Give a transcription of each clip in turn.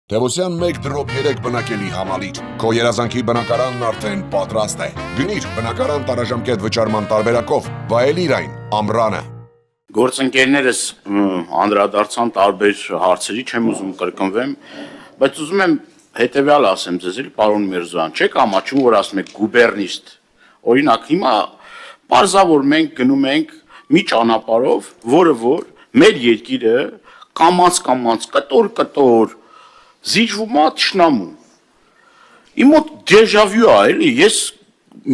Տևոսյան 1 դրոպ 3 բնակելի համալիր, քո երազանքի բնակարանն արդեն պատրաստ է։ Գնիր բնակարան տարաժամկետ վճարման տարբերակով, վայելիր այն ամռանը։ Գործընկերներս անդրադարձան տարբեր հարցերի, չեմ ուզում կրկնվեմ, բայց ուզում եմ հետևյալ ասեմ ձեզ, պարոն Միրզոյան, չեք ամաչում, որ ասում եք գուբերնիստ։ Օրինակ հիմա պարզավոր մենք գնում ենք մի ճանապարհով, որը որ մեր երկիրը կամաց կտոր զիջվում է թշնամու։ Իմ մոտ դեժավյու է, էլի, ես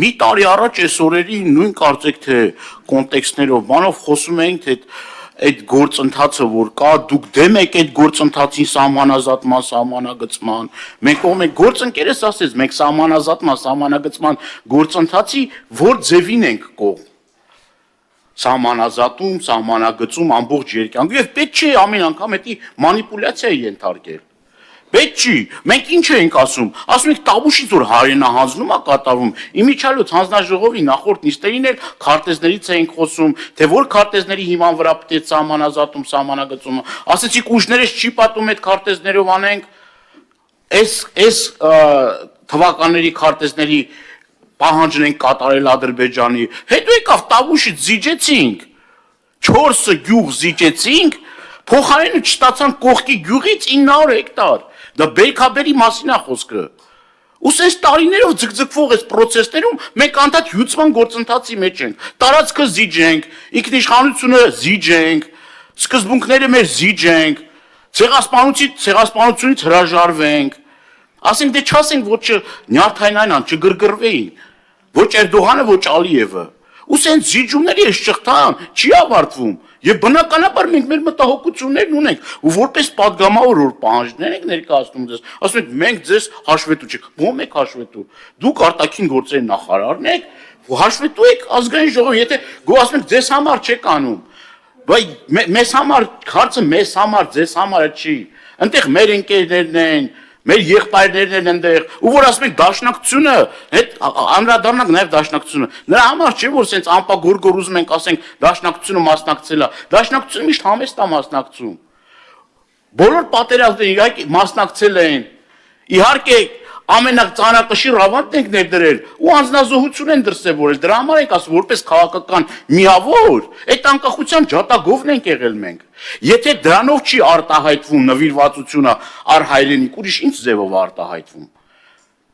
մի տարի առաջ այս օրերի նույն կարծեք թե կոնտեքստներով բանով խոսում էինք թե այդ գործընթացը որ կա, դուք դեմ եք այդ գործընթացին սահմանազատման, սահմանագծման, մենք ով ենք գործընկերս ասեց, մենք սահմանազատման, սահմանագծման գործընթացի որ ձևին ենք կողմ։ Սահմանազատում, սահմանագծում ամբողջ երկայնք եւ պետք չի ամեն անգամ էդի մանիպուլյացիայի ենթարկել։ Պետք չի, մենք ինչ ենք ասում ենք տաբուշից որ հայրենահանձնում է կատարվում, իմիջիալոց հանձնաժողովի նախորդ նիստերին էլ քարտեզներից էինք խոսում, թե որ քարտեզների հիման վրա պետք է սահմանազատում, սահմանագծումը, ասեցիք ուժներս չի պատում այդ քարտեզներով անենք, այս թվականների քարտեզների պահանջն ենք կատարել Ադրբեջանի, հետո եկավ տաբուշից զիջեցինք, 4 գյուղ զիջեցինք, փոխարենը չստացան կողքի գյուղից 900 հեկտար, դա բերքաբերի մասին է խոսքը, ու այս տարիներով ձգձգվող այս պրոցեսներում մենք անդադ հյուծման գործընթացի մեջ ենք, տարածքը զիջենք, ինքնիշխանությունը զիջենք, սկզբունքները մեր զիջենք, ցեղասպանությունից հրաժարվենք, ասենք դե չասենք ոչ Նյարդայնյանն չգրգռվեին, ոչ Էրդողանը, ոչ Ալիևը, ու սենց զիջումների այս շղթան չի ավարտվում, եւ բնականաբար մենք մեր մտահոգություններն ունենք, ու որպես падգամավոր որ պահանջներ ենք ներկայացնում ձեզ, ասում ենք մենք ձեզ հաշվետու չենք, ո՞մ եք հաշվետու, դուք արտաքին գործերի նախարարն եք, հաշվետու եք ազգային ժողով, եթե ասում եք ձեզ համար չեք անում, բայց մեզ համար հարցը մեզ համար, ձեզ համար չի, այնտեղ մեր ընկերներն են, մեր եղբայրներն են այնտեղ, ու որ ասում եք դաշնակցությունը, հետ անդրադառնանք նաև դաշնակցությունը, նրա համար չէ որ սենց ամպագորգոր ուզում ենք ասենք դաշնակցությունը մասնակցել է, դաշնակցությունը միշտ համեստ է մասնակցում, բոլոր պատերազմներին իհարկե մասնակցել են, իհարկե ամենածանրակշիռ ավանդն ենք ներդրել ու անձնազոհություն են դրսևորել, դրա համար ենք ասում որպես քաղաքական միավոր, այդ անկախության ջատագովն ենք եղել մենք, եթե դրանով չի արտահայտվում նվիրվածությունը առ հայրենիք, ուրիշ ինչ ձևով արտահայտվում,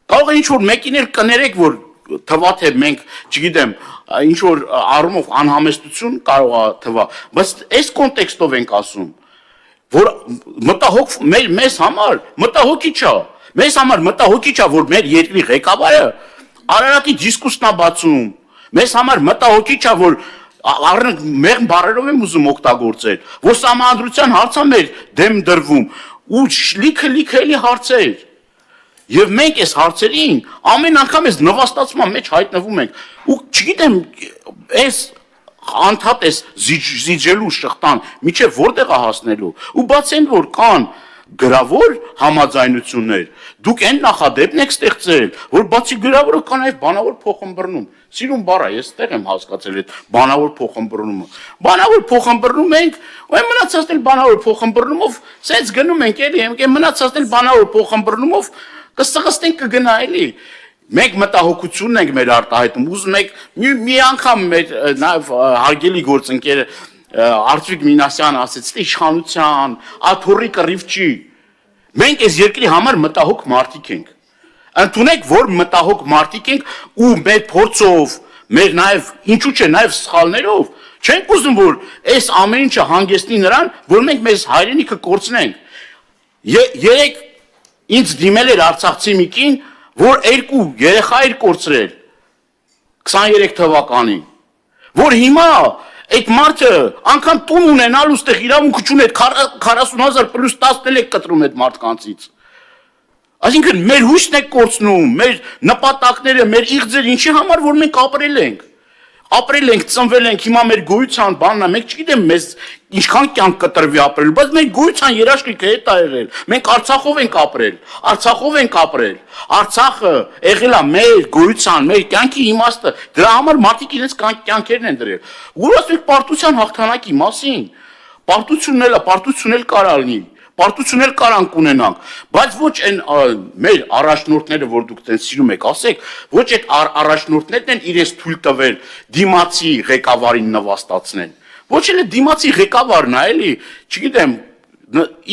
կարող է ինչ-որ մեկին էլ կներեք, որ թվա թե մենք, չգիտեմ, ինչ-որ առումով անհամեստություն կարող է թվա, բայց այս կոնտեքստով ենք ասում, որ մտահոգ մեզ համար մտահոգիչ է, մեզ համար մտահոգիչ է, որ մեր երկրի ղեկավարը Արարատի դիսկուսն է բացում, մեզ համար մտահոգիչ է, որ մեղմ բառերով եմ ուզում օգտագործել, որ սահմանադրության հարց է մեր դեմ դրվում, ու լիքը էլի հարցեր, եւ մենք այս հարցերին ամեն անգամ այս նվաստացման մեջ հայտնվում ենք, ու չգիտեմ, այս անդադ այս զիջելու շղթան միջև որտեղ է հասնելու, ու բաց այն որ կան գրավոր համաձայնություններ, դուք այն նախադեպն եք ստեղծել, որ բացի գրավորը կա նաև բանավոր փոխըմբռնում, սիրուն բառ է, ես տեղ եմ հասկացել այդ բանավոր փոխըմբռնումը, բանավոր փոխըմբռնում ենք, ու այն մնացածն էլ բանավոր փոխըմբռնումով, սենց գնում ենք էլի, այն մնացածն էլ բանավոր փոխըմբռնումով կսղստենք կգնա էլի, մենք մտահոգությունն ենք մեր արտահայտում, ուզում եք մի անգամ մեր նաև հարգելի գործընկերը Արծվիկ Մինասյանը ասեց, թե իշխանության, աթոռի կռիվ չի, մենք այս երկրի համար մտահոգ մարդիկ ենք, ընդունեք, որ մտահոգ մարդիկ ենք ու մեր փորձով, մեր նաև, ինչու չէ, նաև սխալներով, չենք ուզում, որ այս ամեն ինչը հանգեցնի նրան, որ մենք մեզ հայրենիքը կորցնենք, երեք ինձ դիմել էր արցախցի մի կին, որ 2 երեխա էր կորցրել 23 թվականին, որ հիմա այդ մարդը անգամ տուն ունենալ ուստեղ իրավունք չունի 40,000 պլյուս 10 եք կտրում այդ մարդկանցից, այսինքն մեր հույսն եք կորցնում, մեր նպատակները, մեր իղձեր ինչի համար, որ մենք ապրել ենք, ծնվել ենք, հիմա մեր գոյության բանն է, մենք չգիտեմ մեզ ինչքան կյանք կտրվի ապրել, բայց մեր գոյության երաշխիքը հետ է եղել, մենք Արցախով ենք ապրել, Արցախը եղել է մեր գոյության, մեր կյանքի իմաստը, դրա համար մարդիկ իրենց կյանքերն են դրել, որ ասենք պարտության հաղթանակի մասին, պարտությունն էլ կարա լինի, պարտություն էլ կարանք ունենանք, բայց ոչ այն մեր առաջնորդները, որ դուք տեն սիրում եք ասեք, ոչ այդ առաջնորդներն են իրենց թույլ տվել դիմացի ղեկավարին նվաստացնեն։ Ոչ էլ է դիմացի ղեկավարն է, էլի, չգիտեմ,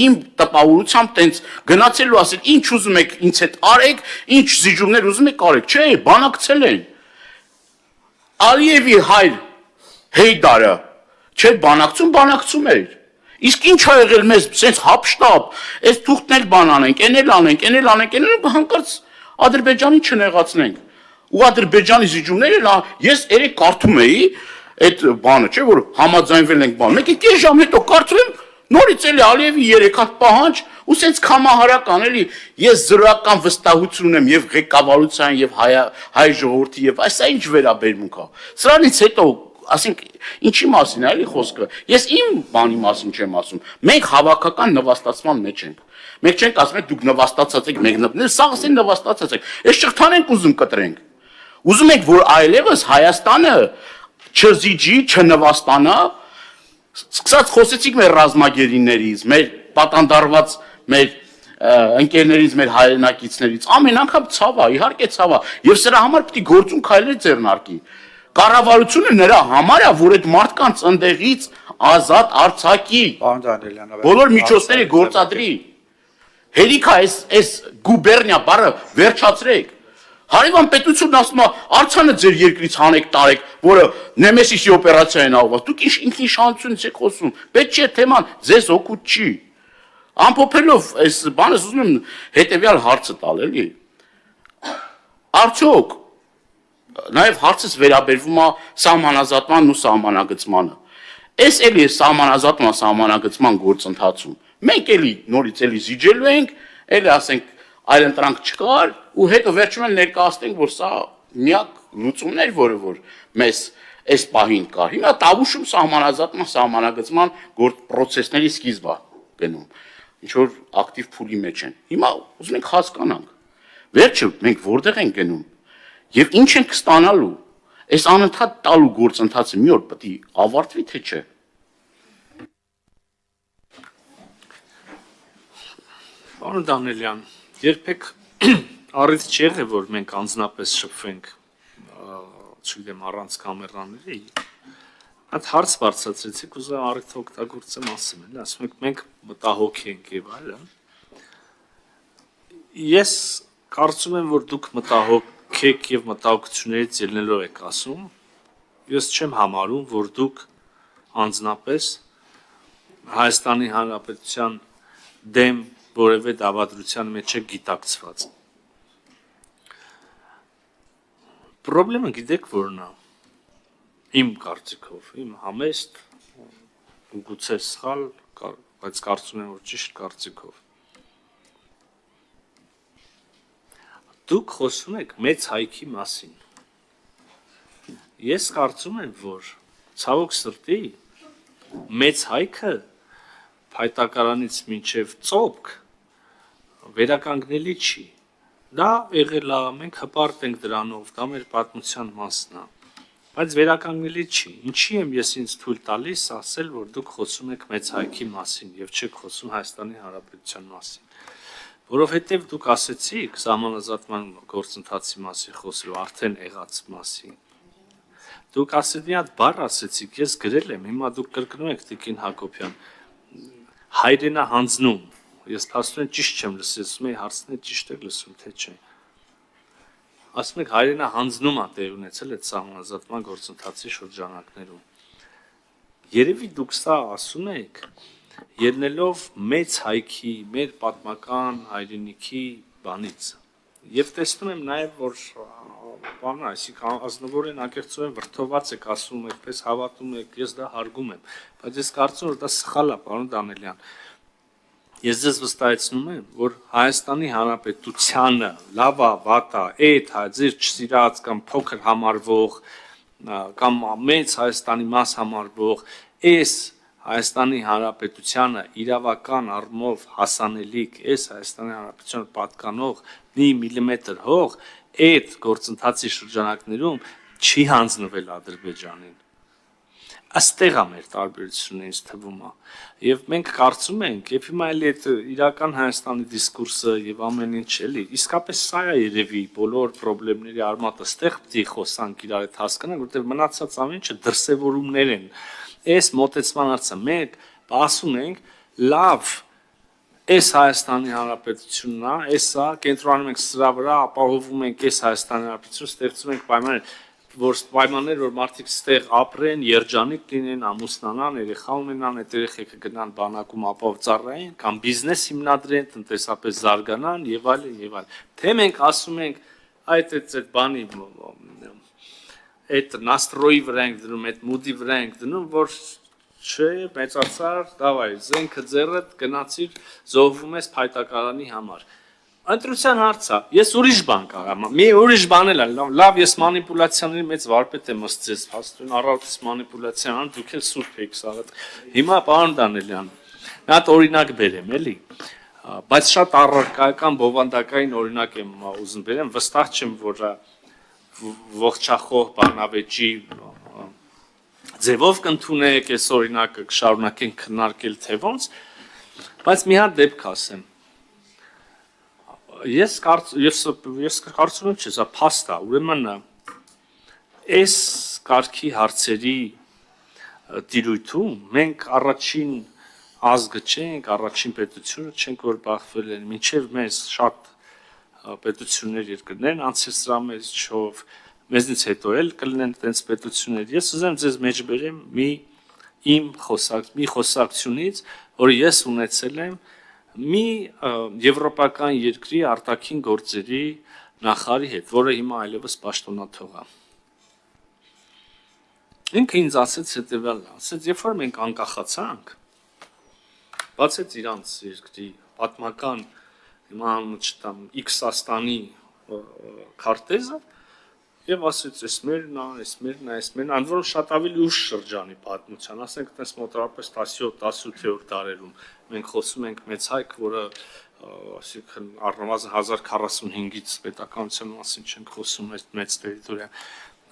իմ տպավորությամբ տենց գնացելու ասել, ինչ ուզում եք ինձ հետ արեք, ինչ զիջումներ ուզում եք արեք, չէ, բանակցել են։ Ալիևի հայր Հեյդարը, չէ, բանակցում էր։ Իսկ ինչ ա եղել մեզ, սենց հապշտապ, այս թուղթն էլ բան անենք, են էլ անենք, հանկարծ Ադրբեջանի չնեղացնենք։ Ու Ադրբեջանի զիջումները, ես երեք կարդում էի այդ բանը, չէ, որ համաձայնվել ենք բան, մեկ է կես ժամ հետո կարդում եմ, նորից էլի Ալիևի 3 հատ պահանջ, ու սենց կամահարական էլի, ես զրոյական վստահություն ունեմ եւ ղեկավարության եւ հայ ժողովրդի եւ այս ինչ վերաբերմունք է։ Սրանից հետո ասենք ինչի մասին է էլի խոսքը։ Ես իմ բանի մասին չեմ ասում։ Մենք հավաքական նվաստացման մեջ ենք։ Մենք չենք ասում եք դուք նվաստացած եք, մենք սա ասեն նվաստացած եք։ Այս շղթան ենք ուզում կտրենք։ Ուզում եք որ այլևս Հայաստանը չզիջի, չնվաստանա։ Սկսած խոսեցիք մեր ռազմագերիներից, մեր պատանդարված մեր ընկերներից, մեր հայրենակիցներից, ամեն անգամ ցավ է, իհարկե ցավ է, եւ սրա համար պետք է գործուն քայլեր ձեռնարկի։ Կառավարությունը նրա համար է, որ այդ մարդկանց ընդեղից ազատ արձակի։ Բոլոր միջոցները գործադրի։ Հերիք է այս գուբերնիա բառը վերջացրեք։ Հարևան պետությունն ասում է, արձանը ձեր երկրից հանեք տարեք, որը Նեմեսիսի օպերացիա են աղված։ Դուք ինքնիշխանությունից եք խոսում։ Պետք չէ թեման ձեզ օգուտ չի։ Ամփոփելով այս բանը ուզում եմ հետեւյալ հարցը տալ, էլի։ Արդյոք նաև հարցս վերաբերվում է սահմանազատմանն ու սահմանագծմանը։ Այս էլի սահմանազատման սահմանագծման գործընթացում մենք էլի նորից էլի զիջելու ենք, էլի ասենք այլընտրանք չկար ու հետո վերջում էլ ներկայացնենք, որ սա միակ լուծումն էր, որը որ մեզ այս պահին կար։ Հիմա Տավուշում սահմանազատման սահմանագծման պրոցեսների սկիզբ է գնում, ինչ որ ակտիվ փուլի մեջ են։ Հիմա ուզում ենք հասկանանք, վերջը մենք որտեղ ենք գնում եւ ինչ ենք ստանալու։ Այս անընդհատ տալու գործընթացը մի օր պետք է ավարտվի, թե չէ։ Պարոն Դանիելյան, երբեք առիթ չի եղել, որ մենք անձնապես շփվենք, չգիտեմ, առանց կամերաների։ Այդ հարց բարձրացրեցիք, ուզում եմ առիթը օգտագործեմ ասեմ, էլի, ասում եք մենք մտահոգ ենք եւ այլն։ Ես կարծում եմ, որ դուք մտահոգ եք եւ մտահոգություններից ելնելով եք ասում։ Ես չեմ համարում, որ դուք անձնապես Հայաստանի Հանրապետության դեմ որևէ դավադրության մեջ եք գիտակցված։ Պրոբլեմը գիտեք որն է։ Իմ կարծիքով, իմ համեստ, գուցե սխալ, բայց կարծում եմ, որ ճիշտ կարծիքով։ Դուք խոսում եք մեծ հայքի մասին։ Ես կարծում եմ, որ ցավոք սրտի մեծ հայքը փայտակարանից մինչև ծոպք վերականգնելի չի։ Դա եղել է, մենք հպարտ ենք դրանով, դա մեր պատմության մասն է, բայց վերականգնելի չի։ Ինչի եմ ես ինձ թույլ տալիս ասել, որ դուք խոսում եք մեծ հայքի մասին եւ չեք խոսում Հայաստանի Հանրապետության մասին։ Որովհետև դուք ասեցիք սահմանազատման գործընթացի մասին խոսելու, արդեն եղած մասին։ Դուք ասեցիք մի հատ բառ ասեցիք, ես գրել եմ, հիմա դուք կրկնում եք Տիկին Հակոբյան, հայրենահանձնում։ Ես փաստորեն ճիշտ չեմ լսել, ասում եմ հարցն է ճիշտ եք լսում, թե չէ։ Ասում եք հայրենահանձնում է տեղ ունեցել այդ սահմանազատման գործընթացի շրջանակներում։ Երևի դուք սա ասում եք ելնելով մեծ հայքի, մեր պատմական հայրենիքի բանից։ Եվ տեսնում եմ նաև, որ բանը, այսինքն ազնվորեն ակերտում են վրթոված եք, ասում եք, պես հավատում եք, ես դա հարգում եմ, բայց ես կարծում եմ, որ դա սխալ է, պարոն Դանիելյան։ Ես ձեզ վստահեցնում եմ, որ Հայաստանի Հանրապետությանը լավա, վատա, այդ ձեր չսիրած կամ փոքր համարվող կամ մեծ Հայաստանի մաս համարվող այս Հայաստանի Հանրապետությանը իրավական առումով հասանելիք, այս Հայաստանի Հանրապետությանը պատկանող մի միլիմետր հող այդ գործընթացի շրջանակներում չի հանձնվել Ադրբեջանին։ Աստեղ է մեր տարբերությունը ինձ թվում է եւ մենք կարծում ենք եւ հիմա էլի այդ իրական Հայաստանի դիսկուրսը եւ ամեն ինչ էլի իսկապես սա է երևի բոլոր խնդիրների արմատը ստեղ պիտի խոսանք իրար հետ հասկանանք որտեղ մնացած ամեն ինչը դրսևորումներ են այս մոտեցման հարցը մենք ասում ենք լավ այս Հայաստանի Հանրապետությունն է էսա կենտրոնանում ենք սրա վրա ապահովում ենք այս Հայաստանի Հանրապետությունը ստեղծում ենք պայմաններ որ մարդիկ ստեղ ապրեն, երջանիկ լինեն, ամուսնանան, երեխա ունենան, այդ երեխեքը գնան բանակում ապահով ծառայեն կամ բիզնես հիմնադրեն, տնտեսապես զարգանան եւ այլն եւ այլն։ Թե մենք ասում ենք այդ բանի այդ նաստրոյի վրա ենք դնում, այդ մուդի վրա ենք դնում, որ չէ, մեծացար, դավայ, զենքը ձեռդ գնացիր, զոհվում ես փայտակարանի համար։ Ընտրության հարցը, ես ուրիշ բան կարամ, մի ուրիշ բան էլ լավ, ես մանիպուլյացիաների մեծ վարպետ եմ ըստ հաստատուն առավոտից մանիպուլյացիա ան, դուք էլ սուրբ եք սաղդ։ Հիմա պարոն Դանելյան, նա հատ օրինակ բերեմ, էլի, բայց շատ առարկայական, բովանդակային օրինակ եմ ուզում բերեմ, վստահ չեմ, որ ողջախոհ բանավեճի ձևով կընդունեք, այս օրինակը կշարունակենք քննարկել թե ոնց, բայց մի հատ դեպք ասեմ։ Ես կարծում եմ, չէ, սա փաստ է, ուրեմն այս կարգի հարցերի տիրույթում մենք առաջին ազգը չենք, առաջին պետությունը չենք, որ բախվել են, մինչև մեզ շատ պետություններ երկրներ անցեցրամեջով, մեզնից հետո էլ կլինեն տենց պետություններ։ Ես ուզեմ ձեզ մեջ բերեմ մի խոսակցությունից, որը ես ունեցել եմ մի եվրոպական երկրի արտաքին գործերի նախարարի հետ, որը հիմա այլևս պաշտոնաթող է։ Ինքը ինձ ասեց հետևյալը, ասեց, երբ որ մենք անկախացանք, բացեց իրանց երկրի պատմական հիմա չտամ X-աստանի քարտեզը եւ ասեց, էս մերն է, ընդ որում շատ ավելի ուշ շրջանի պատմության, ասենք այդպես մոտավորապես 17-18-րդ դարերում մենք խոսում ենք մեծ հայք, որը ասիկան առնվազն 1045-ից պետականության մասին չենք խոսում այս մեծ տերիտորիա։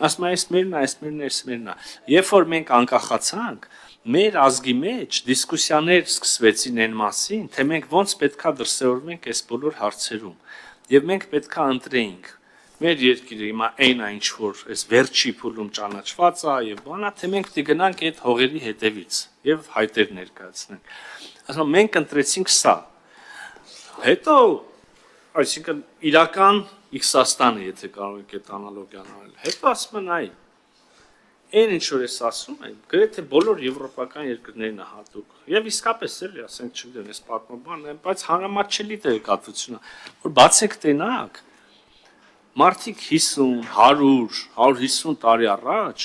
Ասում է, էս մերն է։ Երբ որ մենք անկախացանք, մեր ազգի մեջ դիսկուսիաներ սկսվեցին այն մասին, թե մենք ոնց պետքա դրսևորվենք այս բոլոր հարցերում։ Եվ մենք պետքա ընտրեինք մեր երկիրը հիմա այն է ինչ որ այս վերջի փուլում ճանաչված է եւ բանա թե մենք պիտի գնանք այդ հողերի հետևից եւ հայտեր ներկայացնենք ասում մենք ընտրեցինք սա հետո այսինքն իրական X-աստանը եթե կարող եք այդ անալոգիան անել հետո ասում են այ այն ինչ որ ես ասում եմ գրեթե բոլոր եվրոպական երկրներն է հատուկ եւ իսկապես էլի ասենք չգիտեմ այս պատմաբանն է բայց հանրամատչելի տեղեկատվությունը որ բացեք տենակ Մարդիկ 50, 100, 150 տարի առաջ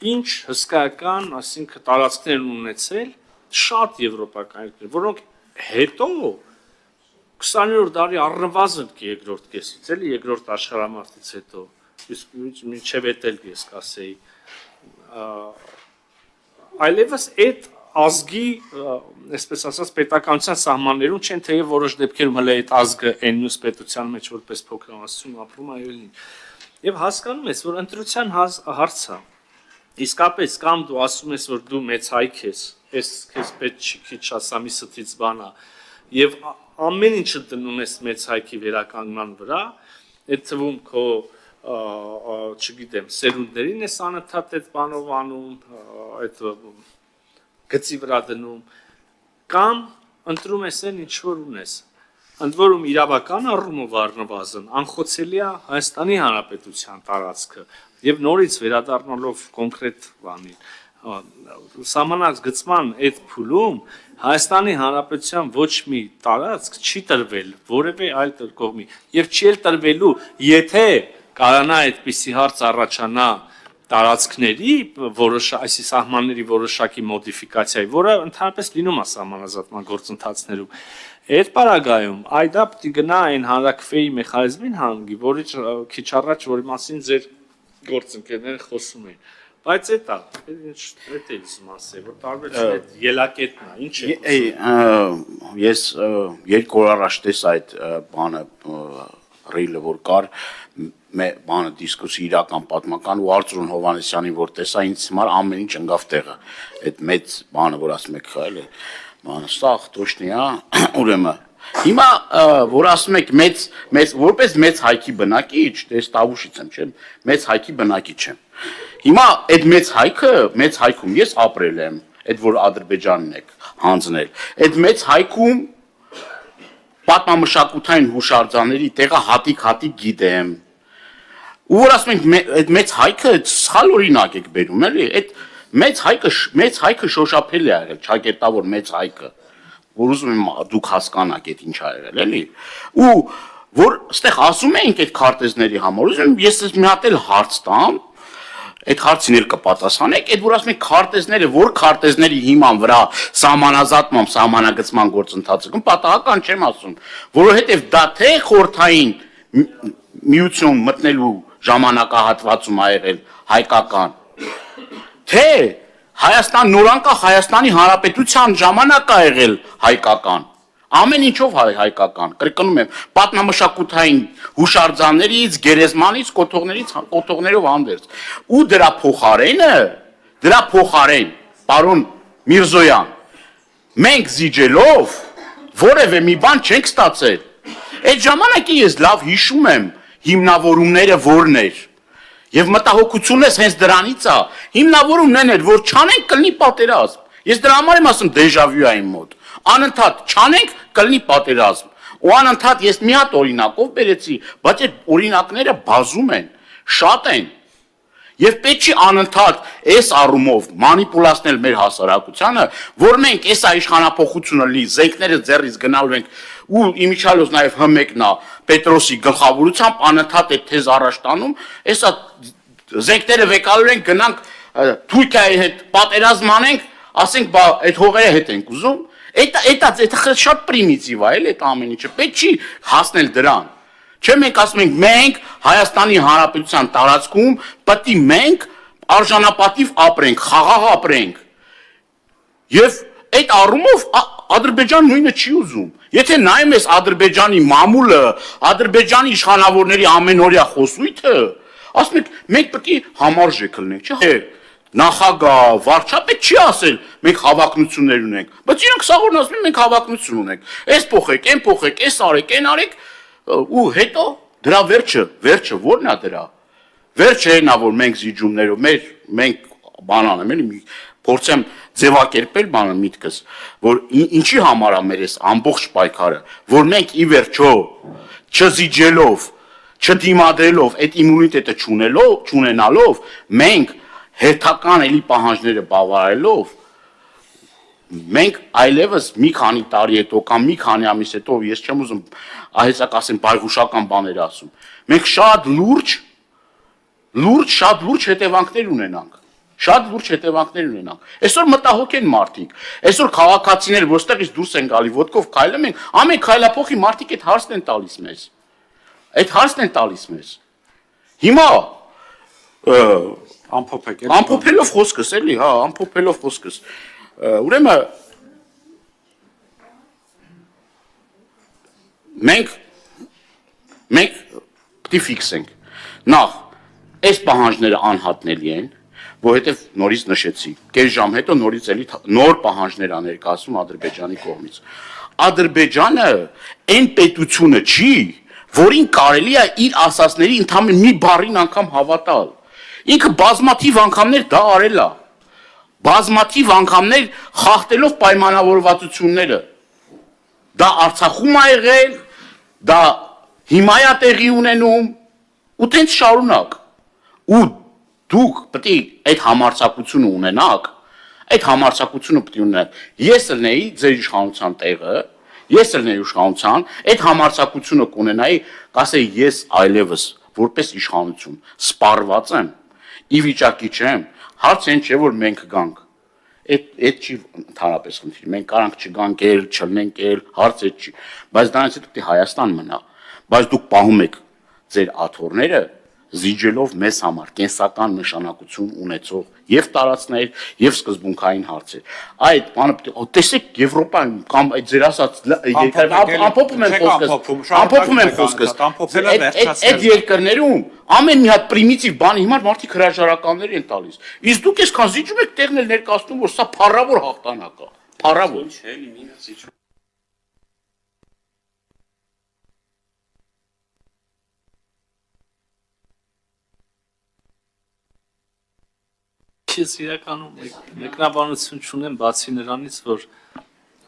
ինչ հսկայական, ասինքն տարածքներ ունեցել շատ եվրոպական երկրներ, որոնք հետո 20-րդ դարի առնվազն երկրորդ կեսից, էլի երկրորդ աշխարհամարտից հետո, իսկ մինչև էդ էլ ես կասեի, այլևս այդ ազգի, այսպես ասած, պետականության սահմաններում չեն թեև որոշ դեպքերում հələ այդ ազգը այն մյուս պետության մեջ որպես փոքրամասնություն ապրում է այլն։ Եվ հասկանում ես, որ ընտրության հարցը իսկապես կամ դու ասում ես, որ դու մեծ հայք ես, ես քեզ պետք չի քիչ ասամի ստից բան է, եւ ամեն ինչը դնում ես մեծ հայքի վերականգնման վրա, այդ թվում քո չգիտեմ, սերունդերին ես անընդհատ այդ բանով անում, այդ գծի վրա դնում կամ ընտրում ես այն ինչ որ ունես ընդ որում իրավական առումով առնվազն անխոցելի է Հայաստանի Հանրապետության տարածքը եւ նորից վերադառնալով կոնկրետ բանին սահմանագծման այդ փուլում Հայաստանի Հանրապետության ոչ մի տարածք չի տրվել որևէ այլ կողմի եւ չի էլ տրվելու եթե կարանա այդպիսի հարց առաջանա տարածքների այսի սահմանների որոշակի մոդիֆիկացիայի, որը ընդհանրապես լինում է սահմանազատման գործընթացներում։ Այդ պարագայում այդա պիտի գնա այն հանրակրվեի մեխանիզմին հանգի, որի քիչ առաջ որի մասին ձեր գործընկերները խոսում էին։ Բայց էտա, ինչ էդ է ուզում ասել, որ տարբերությունը այդ ելակետն է, ինչ է։ Ես երկու օր առաջ տես այդ բանը ռիլը որ կար բանը դիսկուսի իրական պատմական ու Արծրուն Հովանեսյանին որ տեսա ինձ համար ամեն ինչ ընկավ տեղը այդ մեծ բանը որ ասում եք խայել բանը ստախ точно ուրեմն հիմա որ ասում եք մեծ որպես մեծ հայքի բնակիչ դե Տավուշից եմ չէ մեծ հայքի բնակիչ եմ հիմա այդ մեծ հայքում ես ապրել եմ այդ որ Ադրբեջանն եք հանձնել այդ մեծ հայքում պատմամշակութային հուշարձանների տեղը հատիկ գիտեմ ու որ ասում ենք այդ մեծ հայքը սխալ օրինակ եք բերում էլի այդ մեծ հայքը շոշափել է եղել ճակերտավոր մեծ հայքը որ ուզում եմ դուք հասկանաք այդ ինչ ա եղել էլի ու որ այստեղ ասում ենք այդ քարտեզների համար ուզում եմ ես մի հատ էլ հարց տամ այդ հարցին էլ կպատասխանեք այդ որ ասում եք քարտեզները որ քարտեզների հիման վրա սահմանազատման սահմանագծման գործընթացը կան պատահական չեմ ասում որովհետև դա թե խորթային միություն մտնելու ժամանակահատվածում ա եղել հայկական թե Հայաստան նորանկախ Հայաստանի Հանրապետության ժամանակ ա եղել հայկական ամեն ինչով հայկական կրկնում եմ պատմամշակութային հուշարձաններից գերեզմանից կոթողներով հանդերձ ու դրա փոխարեն պարոն Միրզոյան մենք զիջելով որևէ մի բան չենք ստացել այդ ժամանակի ես լավ հիշում եմ հիմնավորումները որն էր Եվ մտահոգությունս հենց դրանից է հիմնավորումն էր որ չանենք կլինի պատերազմ ես դրա համար եմ ասում դեժավյու է իմ մոտ անընդհատ չանենք կլինի պատերազմ ու անընդհատ ես մի հատ օրինակով բերեցի բայց այդ օրինակները բազում են շատ են եւ պետք չի անընդհատ այս առումով մանիպուլացնել մեր հասարակությանը որ մենք էսա իշխանապողությունը լինի զենքները ձեռից գնալու ենք ու իմիջիալոց նաեւ հմեկն է Պետրոսի գլխավորությամբ անընդհատ այդ թեզ առաջ տանում էսա զենքները վեկալու ենք գնանք Թուրքիայի հետ պատերազմ անենք ասենք բա այդ հողերը հետ ենք ուզում Դա շատ պրիմիտիվ է, էլի այդ ամեն ինչը, պետք չի հասնել դրան։ Չէ՞ մենք ասում ենք մենք Հայաստանի Հանրապետության տարածքում պետք է մենք արժանապատիվ ապրենք, խաղաղ ապրենք։ Եվ այդ առումով Ադրբեջան նույնը չի ուզում։ Եթե նայում ես Ադրբեջանի մամուլը, Ադրբեջանի իշխանավորների ամենօրյա խոսույթը, ասում եք մենք պետք է համարժեք լինենք, չէ՞։ Նախագահ, վարչապետ չի ասել մենք հավակնություններ ունենք, բայց իրենք սաղորն ասում են մենք հավակնություն ունենք։ Էս փոխեք, այն փոխեք, էս արեք, այն արեք ու հետո դրա վերջը ո՞րն է դրա։ Վերջը նա որ մենք զիջումներով մենք բանան եմ էլի փորձեմ ձևակերպել բանը միտքս, որ ինչի համար է մեր այս ամբողջ պայքարը, որ մենք ի վերջո չզիջելով, չդիմադրելով, այդ իմունիտետը չունենալով, մենք հերթական էլի պահանջները բավարարելով մենք այլևս մի քանի տարի հետո կամ մի քանի ամիս հետո ես չեմ ուզում այհեսակ ասեմ բայղուշական բաներ ասում մենք շատ լուրջ հետևանքներ ունենանք այսօր մտահոգ են մարդիկ այսօր քաղաքացիներ որտեղից դուրս են գալի ոտքով քայլում են ամեն քայլափոխի մարդիկ այդ հարցն են տալիս մեզ հիմա ամփոփելով խոսքս էլի, հա, ամփոփելով խոսքս։ Ուրեմն մենք պետք է ֆիքսենք։ Նախ, այս պահանջները անհատնելի են, որովհետև նորից նշեցի, կես ժամ հետո նորից էլի նոր պահանջներ ա ներկայացում Ադրբեջանի կողմից։ Ադրբեջանը այն պետությունը չի, որին կարելի է իր ասածների ընդհանրապես մի բառին անգամ հավատալ։ Ինքը բազմաթիվ անգամներ դա արել է, բազմաթիվ անգամներ խախտելով պայմանավորվածությունները, դա Արցախում ա եղել, դա հիմա է տեղի ունենում, ու տենց շարունակ, ու դուք պետք է այդ համարձակությունը ունենաք, այդ համարձակությունը պետք է ունենաք, ես լնեի ձեր իշխանության տեղը, ես լնեի իշխանության, այդ համարձակությունը կունենայի, կասեի ես այլևս որպես իշխանություն սպառված եմ, ի վիճակի չեմ, հարցը այն չէ որ մենք գանք, այդ չի ընդհանրապես խնդիր, մենք կարանք չգանք էլ, չլնենք էլ, հարցը չի, բայց դրանից հետո պետք է Հայաստան մնա, բայց դուք պահում եք ձեր աթոռները, զիջելով մեզ համար կենսական նշանակություն ունեցող եւ տարածքներ եւ սկզբունքային հարցեր։ Այդ բանը տեսեք Եվրոպայում կամ այդ ձեր ասած ամփոփում եմ խոսքս, այդ երկրներում ամեն մի հատ պրիմիտիվ բանի հիմար մարդիկ հրաժարականներ են տալիս։ Իսկ դուք այսքան զիջում եք տեղն էլ ներկայացնում, որ սա փառավոր հաղթանակ է, փառավոր։ Ես իրականում մեկնաբանություն չունեմ բացի նրանից, որ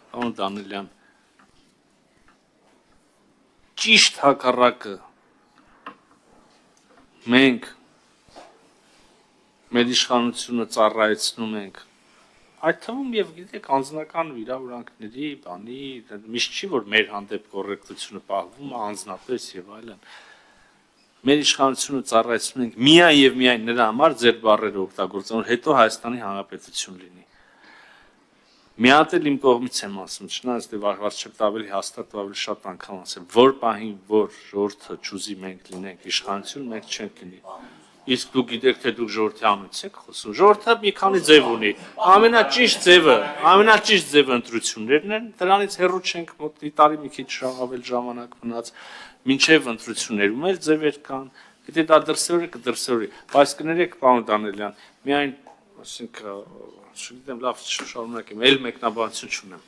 պարոն Դանիելյան ճիշտ հակառակը մենք մեր իշխանությունը ծառայեցնում ենք այդ թվում եւ գիտեք անձնական վիրավորանքների, բանի, միշտ չի որ մեր հանդեպ կոռեկտությունը պահվում է անձնապես եւ այլն։ Մեր իշխանությունը ծառայեցնում ենք միայն եւ միայն նրա համար ձեր բառերը օգտագործում, որ հետո Հայաստանի Հանրապետություն լինի։ Մի հատ էլ իմ կողմից եմ ասում, չնայած դե վարչապետ ավելի հաստատ ու ավելի շատ անգամ ասեմ, որ պահին որ ժողովուրդը ճուզի մենք լինենք իշխանություն, մենք չենք լինի։ Իսկ դուք գիտեք թե դուք ժողովրդի անունից եք խոսում։ Ժողովուրդը մի քանի ձև ունի։ Ամենաճիշտ ձևը ընտրություններն են, դրանից հեռու չենք մոտ մի տարի մի քիչ ավել ժամանակ մնաց։ Մինչև ընտրություններում էլ ձևեր կան, գիտե դա կդրսևորի, բայց կներեք պարոն Դանիելյան, միայն, ասենք, չգիտեմ, լավ շարունակեմ, էլ մեկնաբանություն չունեմ։